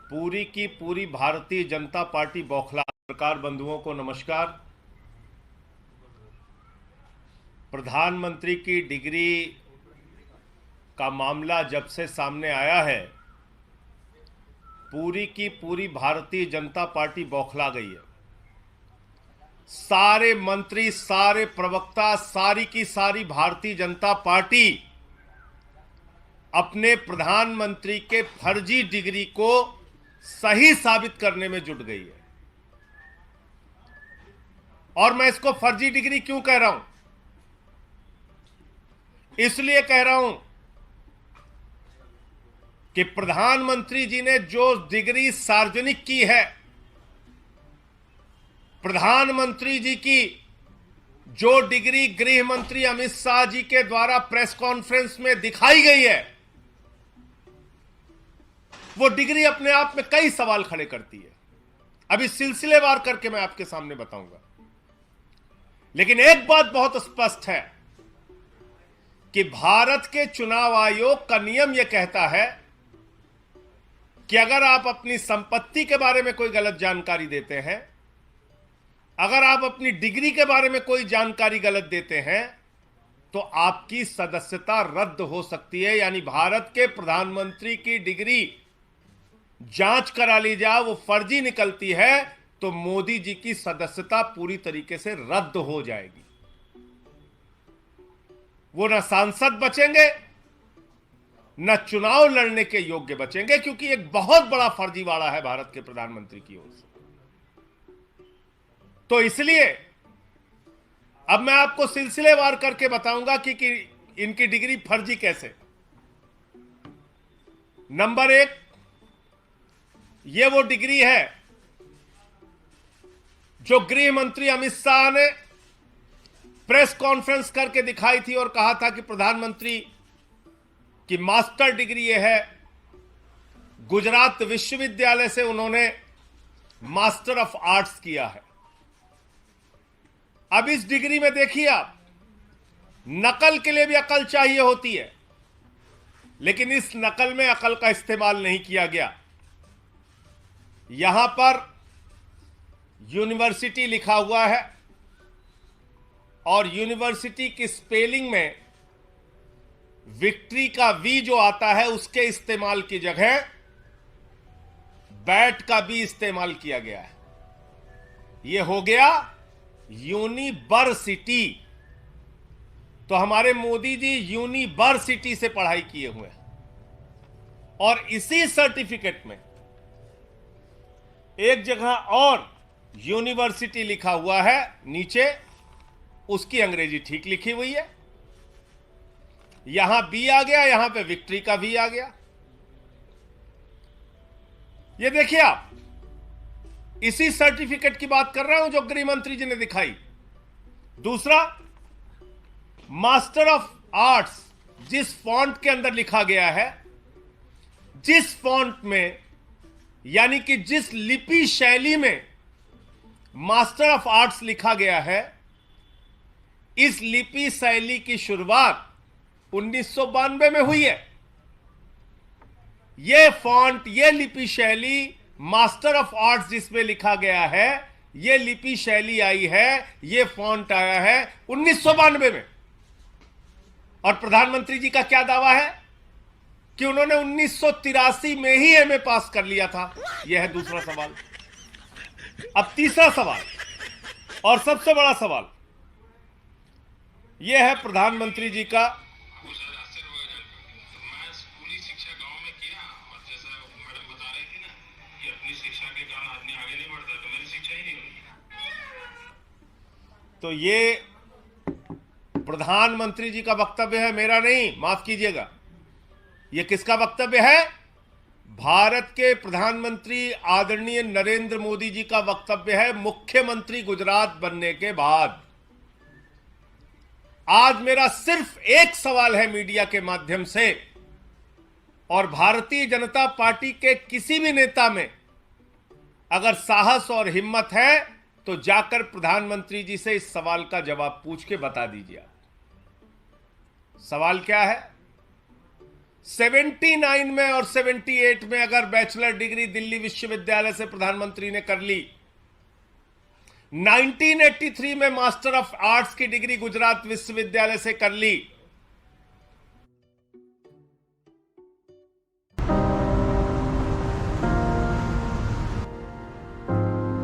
पूरी की पूरी भारतीय जनता पार्टी बौखला। पत्रकार बंधुओं को नमस्कार। प्रधानमंत्री की डिग्री का मामला जब से सामने आया है, पूरी की पूरी भारतीय जनता पार्टी बौखला गई है। सारे मंत्री, सारे प्रवक्ता, सारी की सारी भारतीय जनता पार्टी अपने प्रधानमंत्री के फर्जी डिग्री को सही साबित करने में जुट गई है। और मैं इसको फर्जी डिग्री क्यों कह रहा हूं? इसलिए कह रहा हूं कि प्रधानमंत्री जी ने जो डिग्री सार्वजनिक की है, प्रधानमंत्री जी की जो डिग्री गृह मंत्री अमित शाह जी के द्वारा प्रेस कॉन्फ्रेंस में दिखाई गई है, वो डिग्री अपने आप में कई सवाल खड़े करती है। अभी सिलसिलेवार करके मैं आपके सामने बताऊंगा। लेकिन एक बात बहुत स्पष्ट है कि भारत के चुनाव आयोग का नियम यह कहता है कि अगर आप अपनी संपत्ति के बारे में कोई गलत जानकारी देते हैं, अगर आप अपनी डिग्री के बारे में कोई जानकारी गलत देते हैं, तो आपकी सदस्यता रद्द हो सकती है। यानी भारत के प्रधानमंत्री की डिग्री जांच करा ली जाए, वो फर्जी निकलती है, तो मोदी जी की सदस्यता पूरी तरीके से रद्द हो जाएगी। वो न सांसद बचेंगे, न चुनाव लड़ने के योग्य बचेंगे, क्योंकि एक बहुत बड़ा फर्जीवाड़ा है भारत के प्रधानमंत्री की ओर से। तो इसलिए अब मैं आपको सिलसिलेवार करके बताऊंगा कि इनकी डिग्री फर्जी कैसे। नंबर एक, यह वो डिग्री है जो गृह मंत्री अमित शाह ने प्रेस कॉन्फ्रेंस करके दिखाई थी और कहा था कि प्रधानमंत्री की मास्टर डिग्री यह है। गुजरात विश्वविद्यालय से उन्होंने मास्टर ऑफ आर्ट्स किया है। अब इस डिग्री में देखिए आप, नकल के लिए भी अकल चाहिए होती है, लेकिन इस नकल में अकल का इस्तेमाल नहीं किया गया। यहां पर यूनिवर्सिटी लिखा हुआ है और यूनिवर्सिटी की स्पेलिंग में विक्ट्री का वी जो आता है, उसके इस्तेमाल की जगह बैट का भी इस्तेमाल किया गया है। यह हो गया यूनिवर्सिटी। तो हमारे मोदी जी यूनिवर्सिटी से पढ़ाई किए हुए हैं और इसी सर्टिफिकेट में एक जगह और यूनिवर्सिटी लिखा हुआ है, नीचे उसकी अंग्रेजी ठीक लिखी हुई है। यहां बी आ गया, यहां पे विक्ट्री का वी आ गया। ये देखिए आप, इसी सर्टिफिकेट की बात कर रहा हूं जो गृह मंत्री जी ने दिखाई। दूसरा, मास्टर ऑफ आर्ट्स जिस फॉन्ट के अंदर लिखा गया है, जिस फॉन्ट में, यानी कि जिस लिपि शैली में मास्टर ऑफ आर्ट्स लिखा गया है, इस लिपि शैली की शुरुआत 1992 में हुई है। यह फॉन्ट, यह लिपि शैली, मास्टर ऑफ आर्ट्स जिसमें लिखा गया है, यह लिपि शैली आई है, यह फॉन्ट आया है 1992 में। और प्रधानमंत्री जी का क्या दावा है कि उन्होंने 1983 में ही एमए पास कर लिया था। यह है दूसरा सवाल। अब तीसरा सवाल और सबसे बड़ा सवाल यह है प्रधानमंत्री जी का। तो ये प्रधानमंत्री जी का वक्तव्य है, मेरा नहीं, माफ कीजिएगा। यह किसका वक्तव्य है? भारत के प्रधानमंत्री आदरणीय नरेंद्र मोदी जी का वक्तव्य है, मुख्यमंत्री गुजरात बनने के बाद। आज मेरा सिर्फ एक सवाल है मीडिया के माध्यम से, और भारतीय जनता पार्टी के किसी भी नेता में अगर साहस और हिम्मत है तो जाकर प्रधानमंत्री जी से इस सवाल का जवाब पूछ के बता दीजिए। सवाल क्या है? 79 में और 78 में अगर बैचलर डिग्री दिल्ली विश्वविद्यालय से प्रधानमंत्री ने कर ली, 1983 में मास्टर ऑफ आर्ट्स की डिग्री गुजरात विश्वविद्यालय से कर ली,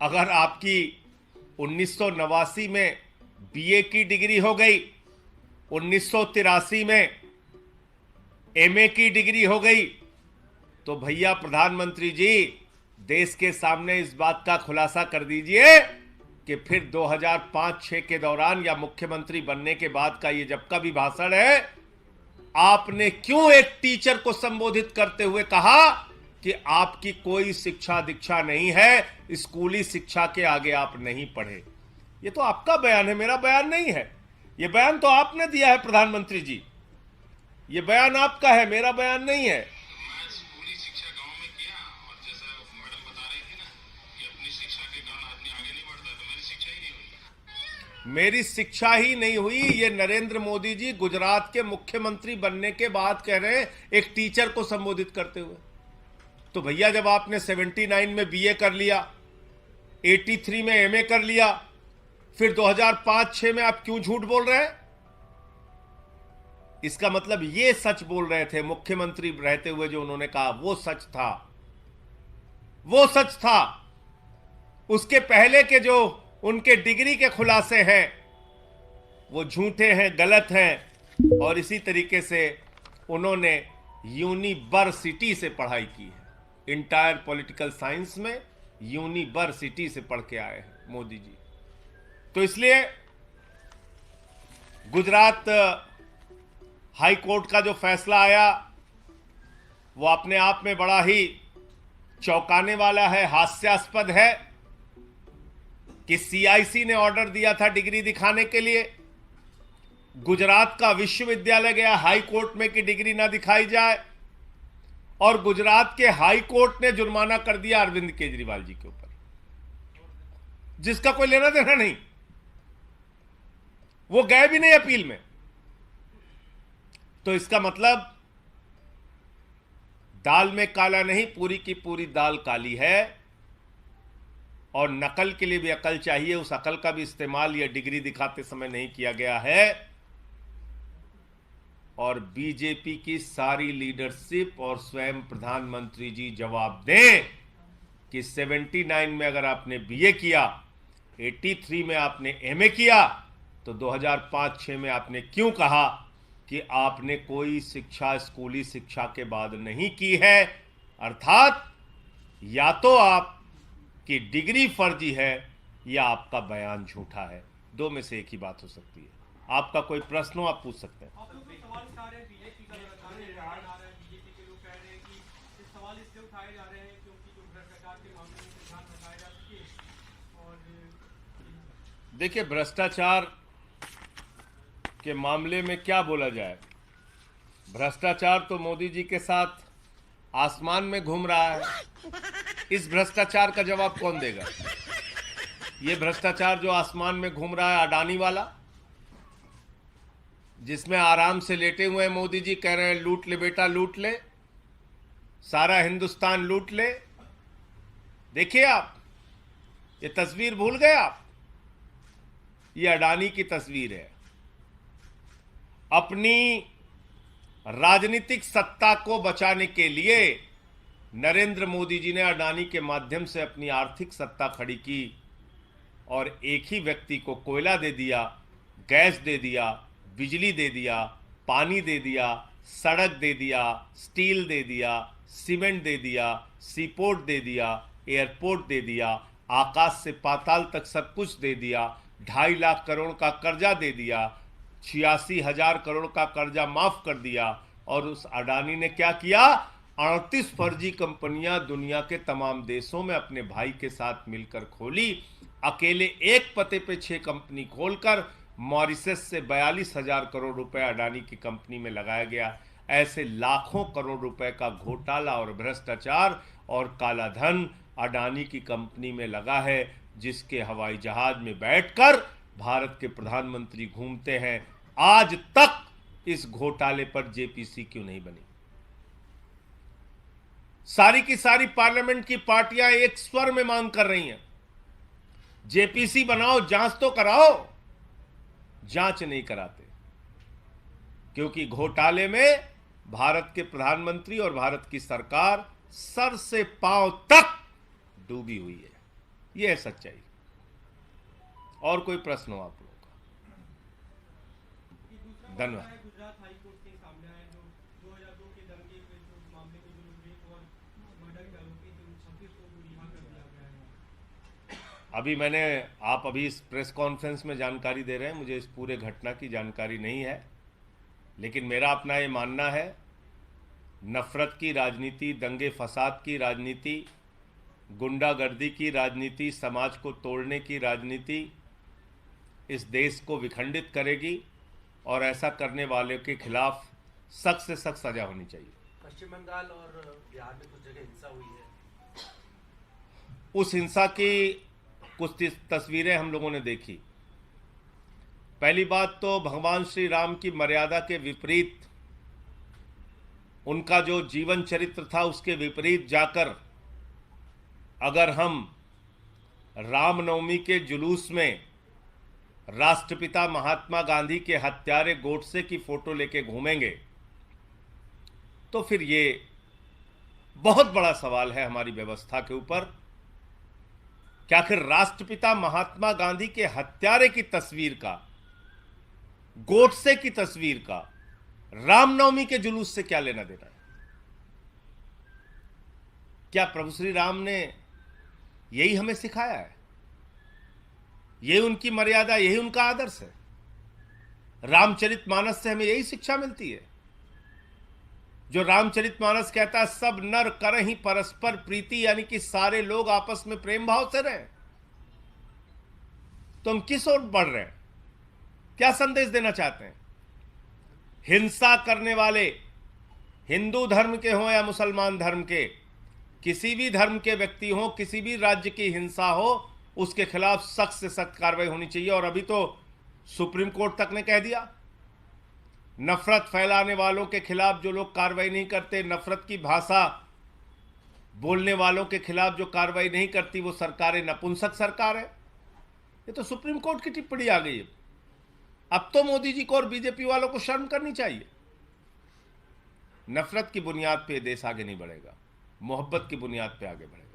अगर आपकी 1989 में बीए की डिग्री हो गई, 1983 में एमए की डिग्री हो गई, तो भैया प्रधानमंत्री जी देश के सामने इस बात का खुलासा कर दीजिए कि फिर 2005-6 के दौरान या मुख्यमंत्री बनने के बाद का ये जब का भी भाषण है, आपने क्यों एक टीचर को संबोधित करते हुए कहा कि आपकी कोई शिक्षा दीक्षा नहीं है, स्कूली शिक्षा के आगे आप नहीं पढ़े। ये तो आपका बयान है, मेरा बयान नहीं है। ये बयान तो आपने दिया है प्रधानमंत्री जी, ये बयान आपका है, मेरा बयान नहीं है। मैं स्कूली शिक्षा गांव में किया, और जैसा मैडम बता रही थी ना कि अपनी शिक्षा के कारण आदमी आगे नहीं बढ़ता, तो मेरी शिक्षा ही नहीं हुई। मेरी शिक्षा ही नहीं हुई, ये नरेंद्र मोदी जी गुजरात के मुख्यमंत्री बनने के बाद कह रहे हैं एक टीचर को संबोधित करते हुए। तो भैया जब आपने 79 में बीए कर लिया, 83 में एमए कर लिया, फिर 2005-6 में आप क्यों झूठ बोल रहे हैं? इसका मतलब ये सच बोल रहे थे मुख्यमंत्री रहते हुए, जो उन्होंने कहा वो सच था, वो सच था। उसके पहले के जो उनके डिग्री के खुलासे हैं वो झूठे हैं, गलत हैं। और इसी तरीके से उन्होंने यूनिवर्सिटी से पढ़ाई की है, इंटायर पॉलिटिकल साइंस में यूनिवर्सिटी से पढ़ के आए हैं मोदी जी। तो इसलिए गुजरात हाई कोर्ट का जो फैसला आया वो अपने आप में बड़ा ही चौंकाने वाला है, हास्यास्पद है कि सीआईसी ने ऑर्डर दिया था डिग्री दिखाने के लिए, गुजरात का विश्वविद्यालय गया हाई कोर्ट में कि डिग्री ना दिखाई जाए, और गुजरात के हाई कोर्ट ने जुर्माना कर दिया अरविंद केजरीवाल जी के ऊपर, जिसका कोई लेना देना नहीं। वो गए भी नहीं अपील में। तो इसका मतलब दाल में काला नहीं, पूरी की पूरी दाल काली है। और नकल के लिए भी अकल चाहिए, उस अकल का भी इस्तेमाल यह डिग्री दिखाते समय नहीं किया गया है। और बीजेपी की सारी लीडरशिप और स्वयं प्रधानमंत्री जी जवाब दें कि 79 में अगर आपने बीए किया, 83 में आपने एमए किया, तो 2005-6 में आपने क्यों कहा कि आपने कोई शिक्षा स्कूली शिक्षा के बाद नहीं की है? अर्थात या तो आपकी डिग्री फर्जी है या आपका बयान झूठा है। दो में से एक ही बात हो सकती है। आपका कोई प्रश्न हो आप पूछ सकते हैं। देखिए, भ्रष्टाचार के मामले में क्या बोला जाए? भ्रष्टाचार तो मोदी जी के साथ आसमान में घूम रहा है। इस भ्रष्टाचार का जवाब कौन देगा? ये भ्रष्टाचार जो आसमान में घूम रहा है, अडानी वाला, जिसमें आराम से लेटे हुए हैं मोदी जी, कह रहे हैं लूट ले बेटा लूट ले, सारा हिंदुस्तान लूट ले। देखिए आप, ये तस्वीर भूल गए आप? ये अडानी की तस्वीर है। अपनी राजनीतिक सत्ता को बचाने के लिए नरेंद्र मोदी जी ने अडानी के माध्यम से अपनी आर्थिक सत्ता खड़ी की, और एक ही व्यक्ति को कोयला दे दिया, गैस दे दिया, बिजली दे दिया, पानी दे दिया, सड़क दे दिया, स्टील दे दिया, सीमेंट दे दिया, सीपोर्ट दे दिया, एयरपोर्ट दे दिया, आकाश से पाताल तक सब कुछ दे दिया, 2.5 लाख करोड़ का कर्जा दे दिया, 86,000 करोड़ का कर्जा माफ कर दिया। और उस अडानी ने क्या किया? 38 फर्जी कंपनियां दुनिया के तमाम देशों में अपने भाई के साथ मिलकर खोली। अकेले एक पते पे 6 कंपनी खोलकर मॉरिशस से 42,000 करोड़ रुपए अडानी की कंपनी में लगाया गया। ऐसे लाखों करोड़ रुपए का घोटाला और भ्रष्टाचार और काला धन अडानी की कंपनी में लगा है। जिसके हवाई जहाज में बैठकर भारत के प्रधानमंत्री घूमते हैं। आज तक इस घोटाले पर जेपीसी क्यों नहीं बनी? सारी की सारी पार्लियामेंट की पार्टियां एक स्वर में मांग कर रही हैं, जेपीसी बनाओ, जांच तो कराओ। जांच नहीं कराते क्योंकि घोटाले में भारत के प्रधानमंत्री और भारत की सरकार सर से पांव तक डूबी हुई है। यह है सच्चाई। और कोई प्रश्न हो आप लोगों का? धन्यवाद। गुजरात हाई कोर्ट के सामने आया जो 2002 के दंगे के जो मामले में जो रेप और मर्डर के आरोपी थे 26 को रिहा कर दिया गया है। आप अभी इस प्रेस कॉन्फ्रेंस में जानकारी दे रहे हैं, मुझे इस पूरे घटना की जानकारी नहीं है, लेकिन मेरा अपना ये मानना है, नफरत की राजनीति, दंगे फसाद की राजनीति, गुंडागर्दी की राजनीति, समाज को तोड़ने की राजनीति इस देश को विखंडित करेगी और ऐसा करने वाले के खिलाफ सख्त से सख्त सजा होनी चाहिए। पश्चिम बंगाल और बिहार में कुछ जगह हिंसा हुई है। उस हिंसा की कुछ तस्वीरें हम लोगों ने देखी। पहली बात तो भगवान श्री राम की मर्यादा के विपरीत, उनका जो जीवन चरित्र था उसके विपरीत जाकर अगर हम रामनवमी के जुलूस में राष्ट्रपिता महात्मा गांधी के हत्यारे गोडसे की फोटो लेके घूमेंगे तो फिर ये बहुत बड़ा सवाल है हमारी व्यवस्था के ऊपर कि आखिर राष्ट्रपिता महात्मा गांधी के हत्यारे की तस्वीर का, गोडसे की तस्वीर का रामनवमी के जुलूस से क्या लेना देना है? क्या प्रभु श्री राम ने यही हमें सिखाया है? यही उनकी मर्यादा, यही उनका आदर्श है? रामचरितमानस से हमें यही शिक्षा मिलती है जो रामचरितमानस कहता है सब नर करहि परस्पर प्रीति, यानी कि सारे लोग आपस में प्रेम भाव से रहें। तो हम किस ओर बढ़ रहे हैं? क्या संदेश देना चाहते हैं? हिंसा करने वाले हिंदू धर्म के हों या मुसलमान धर्म के, किसी भी धर्म के व्यक्ति हों, किसी भी राज्य की हिंसा हो, उसके खिलाफ सख्त से सख्त कार्रवाई होनी चाहिए। और अभी तो सुप्रीम कोर्ट तक ने कह दिया, नफरत फैलाने वालों के खिलाफ जो लोग कार्रवाई नहीं करते, नफरत की भाषा बोलने वालों के खिलाफ जो कार्रवाई नहीं करती, वो सरकारें नपुंसक सरकार है। ये तो सुप्रीम कोर्ट की टिप्पणी आ गई है। अब तो मोदी जी को और बीजेपी वालों को शर्म करनी चाहिए। नफरत की बुनियाद पे देश आगे नहीं बढ़ेगा, मोहब्बत की बुनियाद पे आगे बढ़ेगा।